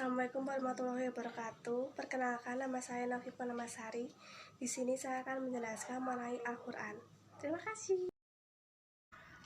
Assalamualaikum warahmatullahi wabarakatuh. Perkenalkan, nama saya Nafi Panamasari. Di sini saya akan menjelaskan mengenai Al-Quran. Terima kasih.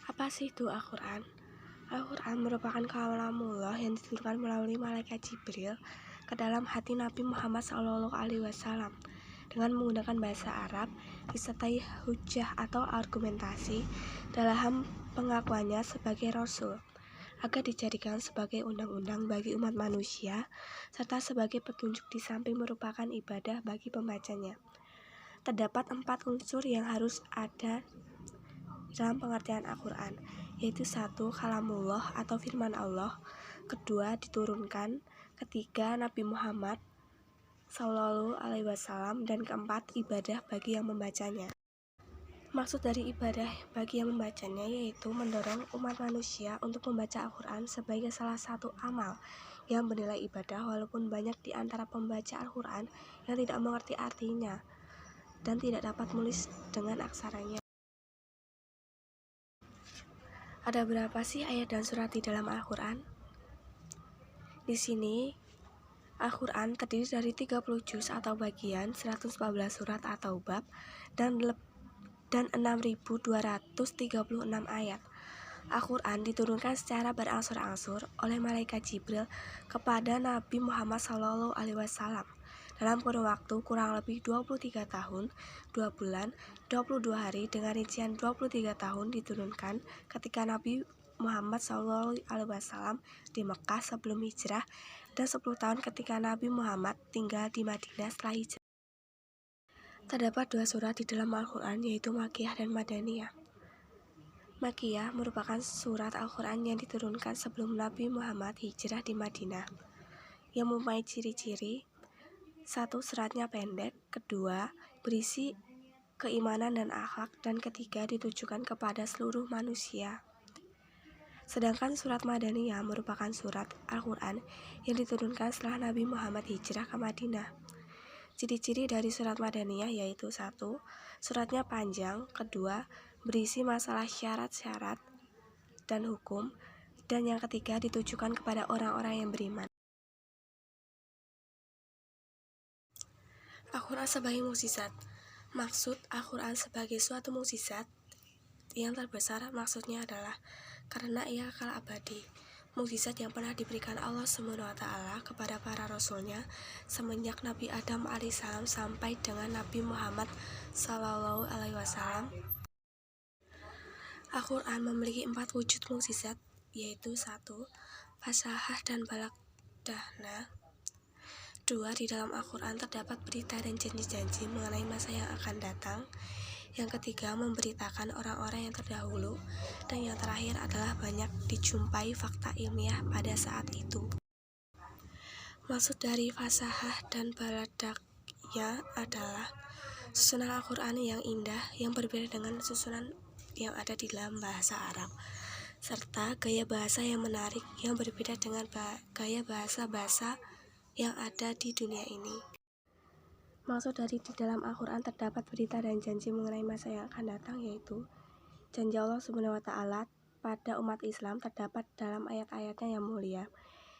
Apa sih itu Al-Quran? Al-Quran merupakan kalamullah yang diturunkan melalui malaikat Jibril ke dalam hati Nabi Muhammad SAW dengan menggunakan bahasa Arab disertai hujah atau argumentasi dalam pengakuannya sebagai Rasul, agar dijadikan sebagai undang-undang bagi umat manusia, serta sebagai petunjuk di samping merupakan ibadah bagi pembacanya. Terdapat 4 unsur yang harus ada dalam pengertian Al-Quran, yaitu 1. Kalamullah atau firman Allah, 2. Diturunkan, 3. Nabi Muhammad SAW, dan 4. Ibadah bagi yang membacanya. Maksud dari ibadah bagi yang membacanya yaitu mendorong umat manusia untuk membaca Al-Quran sebagai salah satu amal yang bernilai ibadah, walaupun banyak di antara pembaca Al-Quran yang tidak mengerti artinya dan tidak dapat menulis dengan aksaranya. Ada berapa sih ayat dan surat di dalam Al-Quran? Di sini Al-Quran terdiri dari 30 juz atau bagian, 114 surat atau bab, dan 6.236 ayat. Al-Quran diturunkan secara berangsur-angsur oleh malaikat Jibril kepada Nabi Muhammad SAW dalam kurun waktu kurang lebih 23 tahun, 2 bulan, 22 hari, dengan rincian 23 tahun diturunkan ketika Nabi Muhammad SAW di Mekah sebelum hijrah, dan 10 tahun ketika Nabi Muhammad tinggal di Madinah setelah hijrah. Terdapat 2 surat di dalam Al-Quran, yaitu Makkiyah dan Madaniyah. Makkiyah merupakan surat Al-Quran yang diturunkan sebelum Nabi Muhammad hijrah di Madinah, yang mempunyai ciri-ciri: 1. Suratnya pendek, 2. berisi keimanan dan akhlak, dan 3. ditujukan kepada seluruh manusia. Sedangkan surat Madaniyah merupakan surat Al-Quran yang diturunkan setelah Nabi Muhammad hijrah ke Madinah. Ciri-ciri dari surat Madaniyah yaitu: 1. Suratnya panjang, 2. berisi masalah syarat-syarat dan hukum, dan yang 3. ditujukan kepada orang-orang yang beriman. Al-Quran sebagai mukjizat. Maksud Al-Quran sebagai suatu mukjizat yang terbesar maksudnya adalah karena ia kekal abadi. Mukjizat yang pernah diberikan Allah SWT kepada para rasulnya semenjak Nabi Adam AS sampai dengan Nabi Muhammad SAW. Al-Quran memiliki 4 wujud mukjizat, yaitu 1. Fasahah dan balaghdahna. 2. Di dalam Al-Quran terdapat berita dan janji-janji mengenai masa yang akan datang. Yang 3. Memberitakan orang-orang yang terdahulu. Dan yang terakhir adalah banyak dijumpai fakta ilmiah pada saat itu. Maksud dari fasahah dan balaghahnya adalah susunan Al-Quran yang indah, yang berbeda dengan susunan yang ada di dalam bahasa Arab, serta gaya bahasa yang menarik yang berbeda dengan gaya bahasa-bahasa yang ada di dunia ini. Maksud dari di dalam Al-Quran terdapat berita dan janji mengenai masa yang akan datang, yaitu janji Allah SWT pada umat Islam terdapat dalam ayat-ayatnya yang mulia.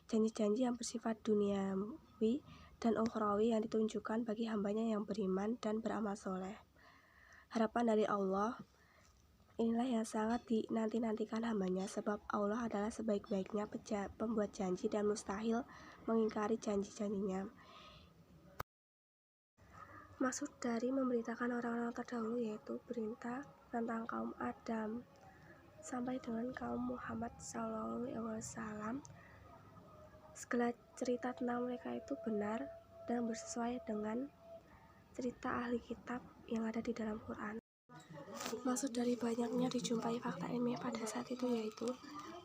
Janji-janji yang bersifat duniawi dan ukhrawi yang ditunjukkan bagi hambanya yang beriman dan beramal soleh. Harapan dari Allah inilah yang sangat dinanti-nantikan hambanya, sebab Allah adalah sebaik-baiknya pembuat janji dan mustahil mengingkari janji-janjinya. Maksud dari memberitakan orang-orang terdahulu yaitu berita tentang kaum Adam sampai dengan kaum Muhammad SAW. Segala cerita tentang mereka itu benar dan bersesuai dengan cerita ahli kitab yang ada di dalam Quran. Maksud dari banyaknya dijumpai fakta ilmiah pada saat itu yaitu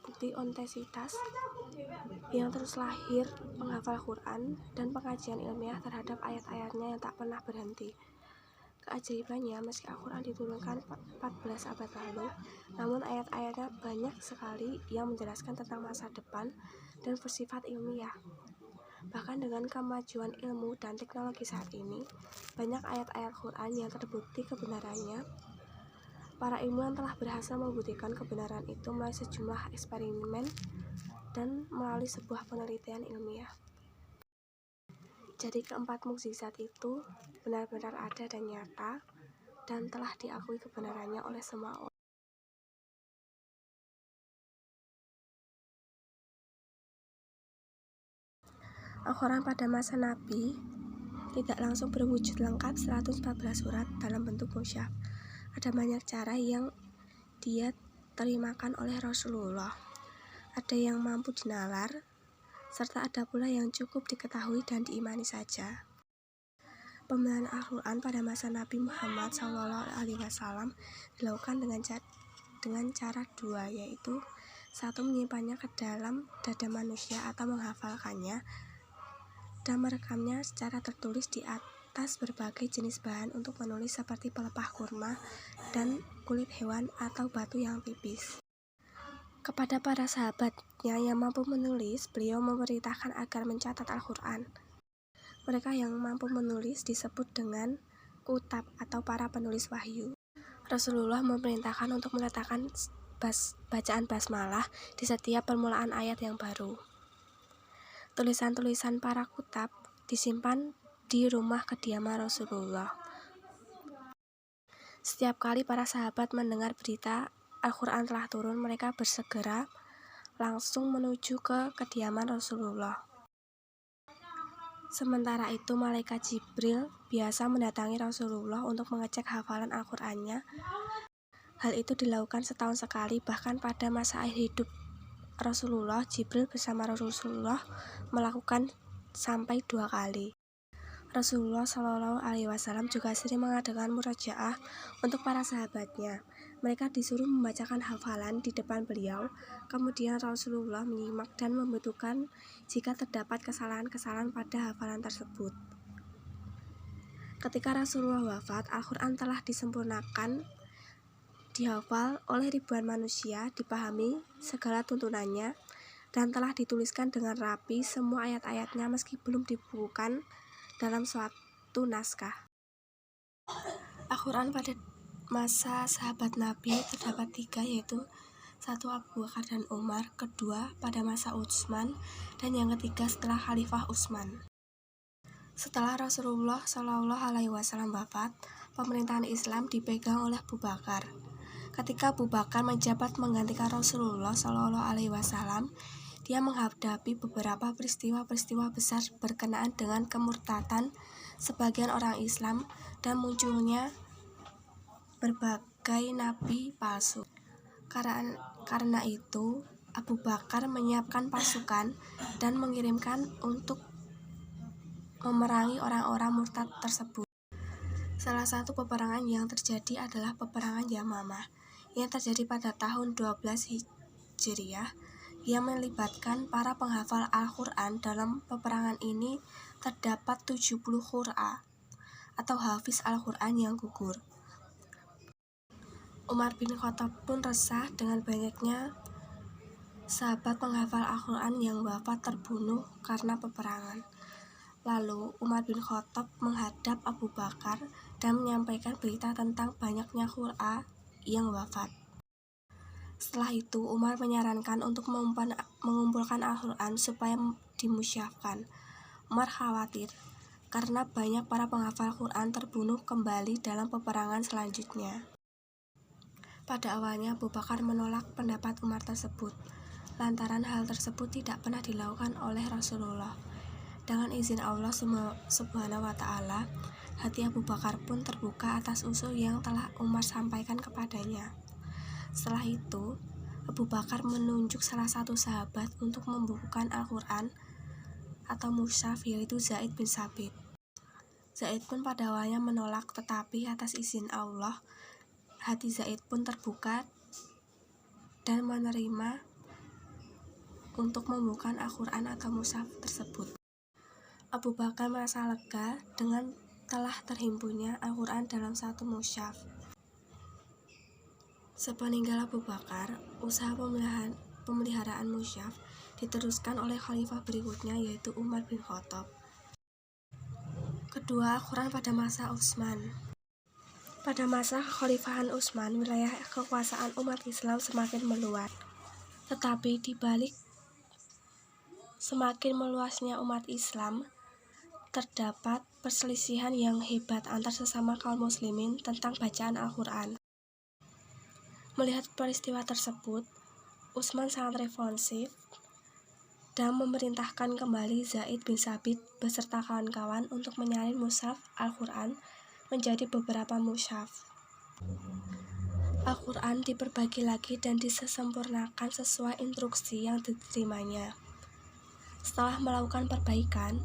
bukti otentisitas yang terus lahir penghafal Quran dan pengajian ilmiah terhadap ayat-ayatnya yang tak pernah berhenti. Keajaibannya, meski Al-Quran diturunkan 14 abad lalu, namun ayat-ayatnya banyak sekali yang menjelaskan tentang masa depan dan bersifat ilmiah. Bahkan dengan kemajuan ilmu dan teknologi saat ini, banyak ayat-ayat Quran yang terbukti kebenarannya. Para ilmuwan telah berhasil membuktikan kebenaran itu melalui sejumlah eksperimen dan melalui sebuah penelitian ilmiah. Jadi keempat mukjizat itu benar-benar ada dan nyata dan telah diakui kebenarannya oleh semua orang. Al-Quran pada masa Nabi tidak langsung berwujud lengkap 114 surat dalam bentuk mushaf. Ada banyak cara yang dia terimakan oleh Rasulullah. Ada yang mampu dinalar, serta ada pula yang cukup diketahui dan diimani saja. Pembacaan Al-Quran pada masa Nabi Muhammad SAW dilakukan dengan cara dua, yaitu satu, menyimpannya ke dalam dada manusia atau menghafalkannya dan merekamnya secara tertulis di atas berbagai jenis bahan untuk menulis seperti pelepah kurma dan kulit hewan atau batu yang tipis. Kepada para sahabatnya yang mampu menulis, beliau memerintahkan agar mencatat Al-Quran. Mereka yang mampu menulis disebut dengan kutab atau para penulis wahyu. Rasulullah memerintahkan untuk meletakkan bacaan basmalah di setiap permulaan ayat yang baru. Tulisan-tulisan para kutab disimpan di rumah kediaman Rasulullah. Setiap kali para sahabat mendengar berita Al-Quran telah turun, mereka bersegera langsung menuju ke kediaman Rasulullah. Sementara itu, malaikat Jibril biasa mendatangi Rasulullah untuk mengecek hafalan Al-Qurannya. Hal itu dilakukan setahun sekali, bahkan pada masa akhir hidup Rasulullah, Jibril bersama Rasulullah melakukan sampai 2 kali. Rasulullah SAW juga sering mengadakan murajaah untuk para sahabatnya. Mereka disuruh membacakan hafalan di depan beliau, kemudian Rasulullah menyimak dan membutuhkan jika terdapat kesalahan-kesalahan pada hafalan tersebut. Ketika Rasulullah wafat, Al-Quran telah disempurnakan, dihafal oleh ribuan manusia, dipahami segala tuntunannya, dan telah dituliskan dengan rapi semua ayat-ayatnya meski belum dibukukan dalam suatu naskah. Al-Quran pada masa sahabat Nabi terdapat 3, yaitu 1. Abu Bakar dan Umar, kedua pada masa Utsman, dan yang ketiga setelah Khalifah Utsman. Setelah Rasulullah SAW wafat, pemerintahan Islam dipegang oleh Abu Bakar. Ketika Abu Bakar menjabat menggantikan Rasulullah SAW, dia menghadapi beberapa peristiwa-peristiwa besar berkenaan dengan kemurtadan sebagian orang Islam dan munculnya berbagai nabi palsu. Karena itu, Abu Bakar menyiapkan pasukan dan mengirimkan untuk memerangi orang-orang murtad tersebut. Salah satu peperangan yang terjadi adalah peperangan Yamamah yang terjadi pada tahun 12 Hijriah yang melibatkan para penghafal Al-Quran. Dalam peperangan ini terdapat 70 qurra atau hafiz Al-Quran yang gugur. Umar bin Khattab pun resah dengan banyaknya sahabat penghafal Al-Quran yang wafat terbunuh karena peperangan. Lalu Umar bin Khattab menghadap Abu Bakar dan menyampaikan berita tentang banyaknya qurra yang wafat. Setelah itu, Umar menyarankan untuk mengumpulkan Al-Quran supaya dimusyafkan. Umar khawatir karena banyak para penghafal Quran terbunuh kembali dalam peperangan selanjutnya. Pada awalnya Abu Bakar menolak pendapat Umar tersebut, lantaran hal tersebut tidak pernah dilakukan oleh Rasulullah. Dengan izin Allah Subhanahu wa Ta'ala, hati Abu Bakar pun terbuka atas usul yang telah Umar sampaikan kepadanya. Setelah itu, Abu Bakar menunjuk salah satu sahabat untuk membukukan Al-Quran atau mushaf, yaitu Zaid bin Sabit. Zaid pun pada awalnya menolak, tetapi atas izin Allah, hati Zaid pun terbuka dan menerima untuk membukukan Al-Quran atau mushaf tersebut. Abu Bakar merasa lega dengan telah terhimpunnya Al-Quran dalam satu mushaf. Sepeninggal Abu Bakar, usaha pemeliharaan mushaf diteruskan oleh khalifah berikutnya, yaitu Umar bin Khattab. Kedua, Al-Quran pada masa Utsman. Pada masa kekhalifahan Utsman, wilayah kekuasaan umat Islam semakin meluas. Tetapi di balik semakin meluasnya umat Islam, terdapat perselisihan yang hebat antar sesama kaum muslimin tentang bacaan Al-Quran. Melihat peristiwa tersebut, Utsman sangat responsif dan memerintahkan kembali Zaid bin Tsabit beserta kawan-kawan untuk menyalin mushaf Al-Quran menjadi beberapa mushaf. Al-Quran diperbagi lagi dan disempurnakan sesuai instruksi yang diterimanya. Setelah melakukan perbaikan,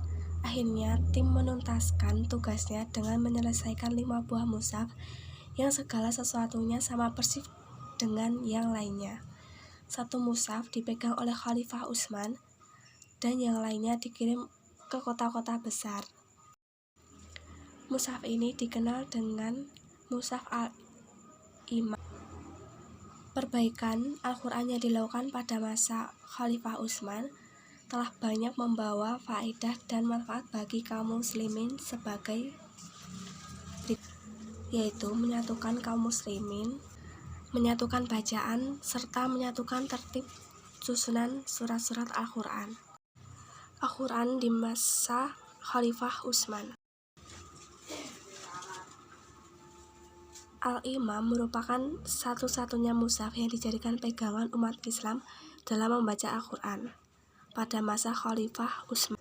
akhirnya tim menuntaskan tugasnya dengan menyelesaikan 5 buah mushaf yang segala sesuatunya sama persis dengan yang lainnya. Satu mushaf dipegang oleh Khalifah Utsman dan yang lainnya dikirim ke kota-kota besar. Mushaf ini dikenal dengan Mushaf Al-Imam. Perbaikan Al-Quran yang dilakukan pada masa Khalifah Utsman telah banyak membawa faedah dan manfaat bagi kaum muslimin sebagai berikut, yaitu menyatukan kaum muslimin, menyatukan bacaan, serta menyatukan tertib susunan surat-surat Al-Quran. Al-Quran di masa Khalifah Utsman. Al-Imam merupakan satu-satunya mushaf yang dijadikan pegangan umat Islam dalam membaca Al-Quran. Pada masa Khalifah Utsman,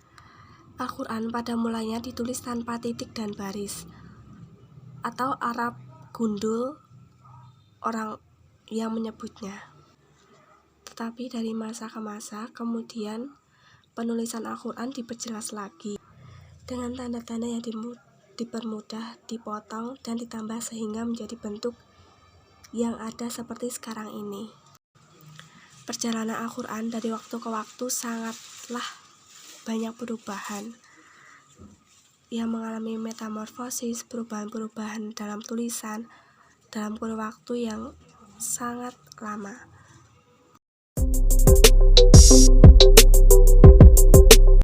Al-Quran pada mulanya ditulis tanpa titik dan baris, atau Arab gundul orang yang menyebutnya. Tetapi dari masa ke masa, kemudian penulisan Al-Quran diperjelas lagi dengan tanda-tanda yang dipermudah, dipotong, dan ditambah sehingga menjadi bentuk yang ada seperti sekarang ini. Perjalanan Al-Quran dari waktu ke waktu sangatlah banyak perubahan yang mengalami metamorfosis, perubahan-perubahan dalam tulisan dalam kurun waktu yang sangat lama.